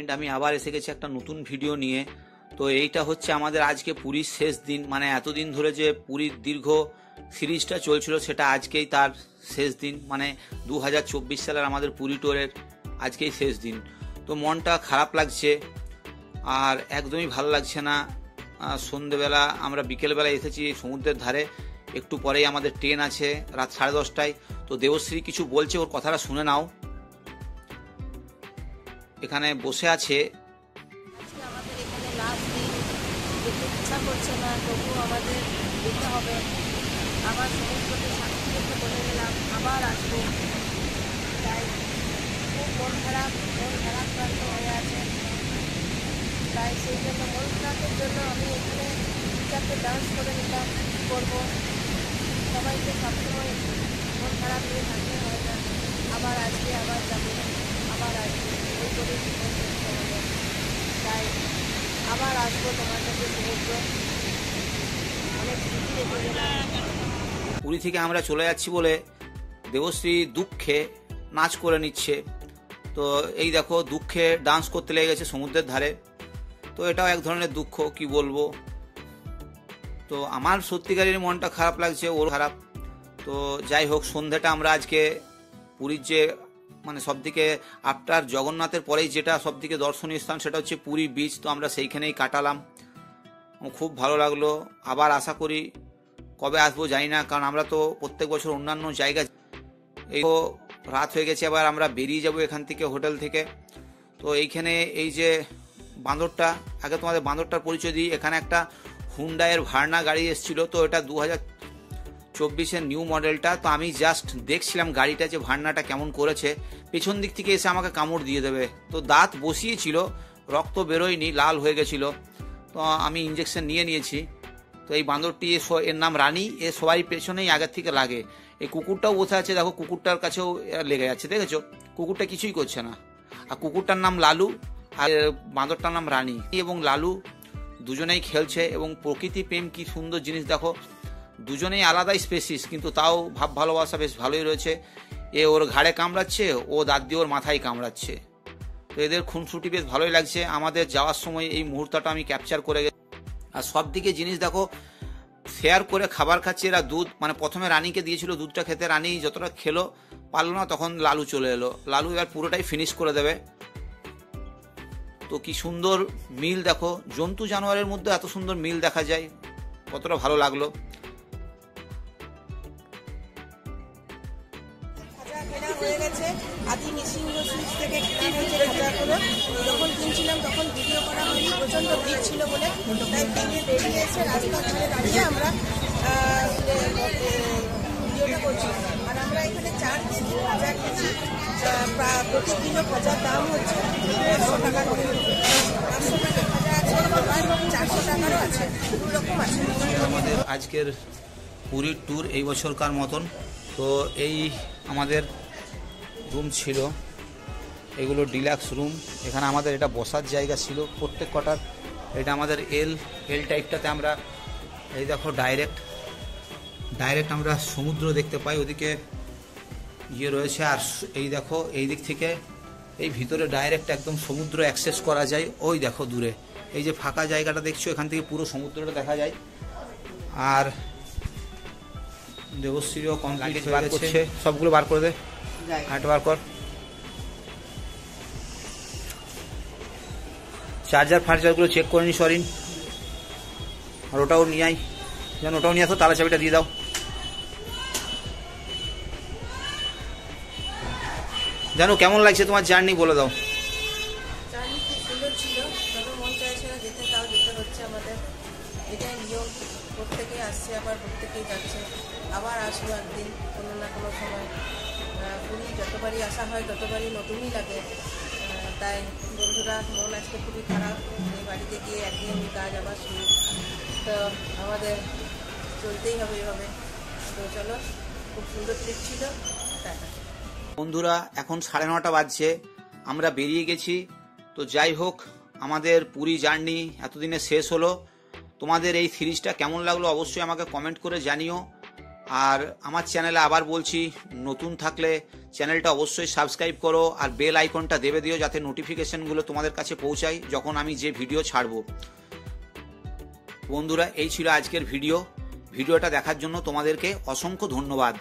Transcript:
Friend, আমি আবার এসে গেছি একটা নতুন ভিডিও নিয়ে। তো এইটা হচ্ছে আমাদের আজকে পুরীর শেষ দিন, মানে এতদিন ধরে যে পুরীর দীর্ঘ সিরিজটা চলছিল সেটা আজকেই তার শেষ দিন, মানে 2024 সালের আমাদের পুরী ট্যুরের আজকেই শেষ দিন। তো মনটা খারাপ লাগছে আর একদমই ভালো লাগছে না। সন্ধেবেলা আমরা বিকেলবেলা এসেছি সমুদ্রের ধারে, একটু পরেই আমাদের ট্রেন আছে রাত 10:30টায়। তো দেবশ্রী কিছু বলছে, ওর কথাটা শুনে নাও। এখানে বসে আছে। আমাদের এখানে লাস্ট দিন, যেতে ইচ্ছা করছে না, তবু আমাদের যেতে হবে। আবার সমুদ্রকে সাক্ষী রেখে বলে গেলাম আবার আসবো। তাই খুব মন খারাপ হয়ে আছে। তাই সেই জন্য মন খারাপের জন্য আমি এখানে চারটে ডান্স করে নিলাম। কী করবো, সবাইকে সবসময় মন খারাপ নিয়ে থাকতে হয় না। আবার আসবে, আবার যাবে, আবার আসবে, এই করে জীবন চলতে হবে। তাই আবার আসবো তোমার কাছে সমুদ্র, অনেক স্মৃতি রেখে গেলাম। পুরী থেকে আমরা চলে যাচ্ছি বলে দেবশ্রী দুঃখে নাচ করে নিচ্ছে। তো এই দেখো, দুঃখে ডান্স করতে লেগে গেছে সমুদ্রের ধারে। তো এটাও এক ধরনের দুঃখ, কি বলবো। তো আমার সত্যিকারের মনটা খারাপ লাগছে, ওর খারাপ। তো যাই হোক, সন্ধ্যাটা আমরা আজকে পুরীর যে মানে সবদিকে আফটার জগন্নাথের পরেই যেটা সবদিকে দর্শনীয় স্থান সেটা হচ্ছে পুরী বিচ। তো আমরা সেইখানেই কাটালাম, খুব ভালো লাগলো। আবার আশা করি কবে আসবো জানি না, কারণ আমরা তো প্রত্যেক বছর অন্যান্য জায়গা। এই তো রাত হয়ে গেছে, আবার আমরা বেরিয়ে যাব এখান থেকে, হোটেল থেকে। তো এইখানে এই যে বাঁদরটা, আগে তোমাদের বাঁদরটার পরিচয় দিই। এখানে একটা হুন্ডাইয়ের ভার্না গাড়ি এসেছিল। তো এটা 2024-এর নিউ মডেলটা। তো আমি জাস্ট দেখছিলাম গাড়িটা যে ভার্নাটা কেমন করেছে। পেছন দিক থেকে এসে আমাকে কামড় দিয়ে দেবে। তো দাঁত বসিয়েছিল, রক্ত বেরোয়নি, লাল হয়ে গেছিল। তো আমি ইঞ্জেকশন নিয়ে নিয়েছি। তো এই বাঁদরটি, এর নাম রানী, এ সবাই পেছনেই আগের থেকে লাগে। এই কুকুরটাও বসে আছে, দেখো কুকুরটার কাছেও লেগে যাচ্ছে, দেখেছো? কুকুরটা কিছুই করছে না। আর কুকুরটার নাম লালু আর বাঁদরটার নাম রানী। এবং লালু দুজনেই খেলছে, এবং প্রকৃতি প্রেম কি সুন্দর জিনিস দেখো। দুজনেই আলাদাই স্পেসিস, কিন্তু তাও ভাব ভালোবাসা বেশ ভালোই রয়েছে। এ ওর ঘাড়ে কামড়াচ্ছে, ও দাঁত দিয়ে ওর মাথায় কামড়াচ্ছে। তো এদের খুনসুটি বেশ ভালোই লাগছে। আমাদের যাওয়ার সময় এই মুহূর্তটা আমি ক্যাপচার করে গেছি। আর সব দিকে জিনিস দেখো, শেয়ার করে খাবার খাচ্ছে এরা। দুধ, মানে প্রথমে রানীকে দিয়েছিল দুধটা খেতে, রানী যতটা খেলো পারলো না, তখন লালু চলে এলো। লালু এবার পুরোটাই ফিনিশ করে দেবে। তো কি সুন্দর মিল দেখো, জন্তু জানোয়ারের মধ্যে এত সুন্দর মিল দেখা যায়, কতটা ভালো লাগলো। হয়ে গেছে আদি নৃসিংহ সুইচ থেকে কেনা হয়েছে খাজাগুলো। যখন কিনছিলাম তখন ভিডিও করা হয়নি, প্রচণ্ড ভিড় ছিল বলে। তাই কিনে বেরিয়ে এসে রাস্তার ধারে দাঁড়িয়ে আমরা ভিডিওটা করছি। আর আমরা এখানে 4 কেজি খাজা খেয়েছি। প্রতিদিনও খাজার দাম হচ্ছে 150 টাকা করে। 500 টাকার খাজা আছে, আবার 400 টাকারও আছে, 2 রকম আছে। আমাদের আজকের পুরীর ট্যুর এই বছরকার মতন। তো এই আমাদের রুম ছিল, এগুলো ডিলাক্স রুম। এখানে আমাদের এটা বসার জায়গা ছিল প্রত্যেক কটার। এটা আমাদের এল টাইপটাতে আমরা এই দেখো ডাইরেক্ট আমরা সমুদ্র দেখতে পাই, ওদিকে ইয়ে রয়েছে। আর এই দেখো এই দিক থেকে এই ভিতরে ডাইরেক্ট একদম সমুদ্র অ্যাক্সেস করা যায়। ওই দেখো দূরে এই যে ফাঁকা জায়গাটা দেখছো, এখান থেকে পুরো সমুদ্রটা দেখা যায়। আর দেবশ্রীও কমপ্লিট হয়ে গেছে, সবগুলো বার করে দে, হাট বার কর। চার্জারগুলো চেক করে নি সরিন। আর ওটাও নিয়ে আই, যেন ওটাও নিয়ে আসো, তালা চাবিটা দিয়ে দাও। জানো কেমন লাগছে তোমার জার্নি, বলে দাও। জার্নি খুব সুন্দর ছিল, তবে মন চাইছে না যেতে, তাও যেতে হচ্ছে আমাদের। এটাই নিয়ম, প্রত্যেকেই আসছে আবার প্রত্যেকেই যাচ্ছে। আবার আসবো একদিন কোনো না কোনো সময়। পুরী যতবারই আসা হয় ততবারই নতুনই লাগে। তাই বন্ধুরা, মন আজকে খুবই খারাপ। এই বাড়িতে গিয়ে একদিনই কাজ আবার শুরু। তো আমাদের চলতেই হবে এভাবে। তো চলো, খুব সুন্দর ট্রিপ ছিল, টাটা। বন্ধুরা, এখন 9:30 বাজছে, আমরা বেরিয়ে গেছি। তো যাই হোক, আমাদের পুরী জার্নি এতদিনে শেষ হলো। তোমাদের এই সিরিজটা কেমন লাগলো অবশ্যই আমাকে কমেন্ট করে জানিও। আর আমার চ্যানেলে আবার বলছি, নতুন থাকলে চ্যানেলটা অবশ্যই সাবস্ক্রাইব করো আর বেল আইকনটা দেবে দিও, যাতে নোটিফিকেশনগুলো তোমাদের কাছে পৌঁছায় যখন আমি যে ভিডিও ছাড়বো। বন্ধুরা, এই ছিল আজকের ভিডিওটা দেখার জন্য তোমাদেরকে অসংখ্য ধন্যবাদ।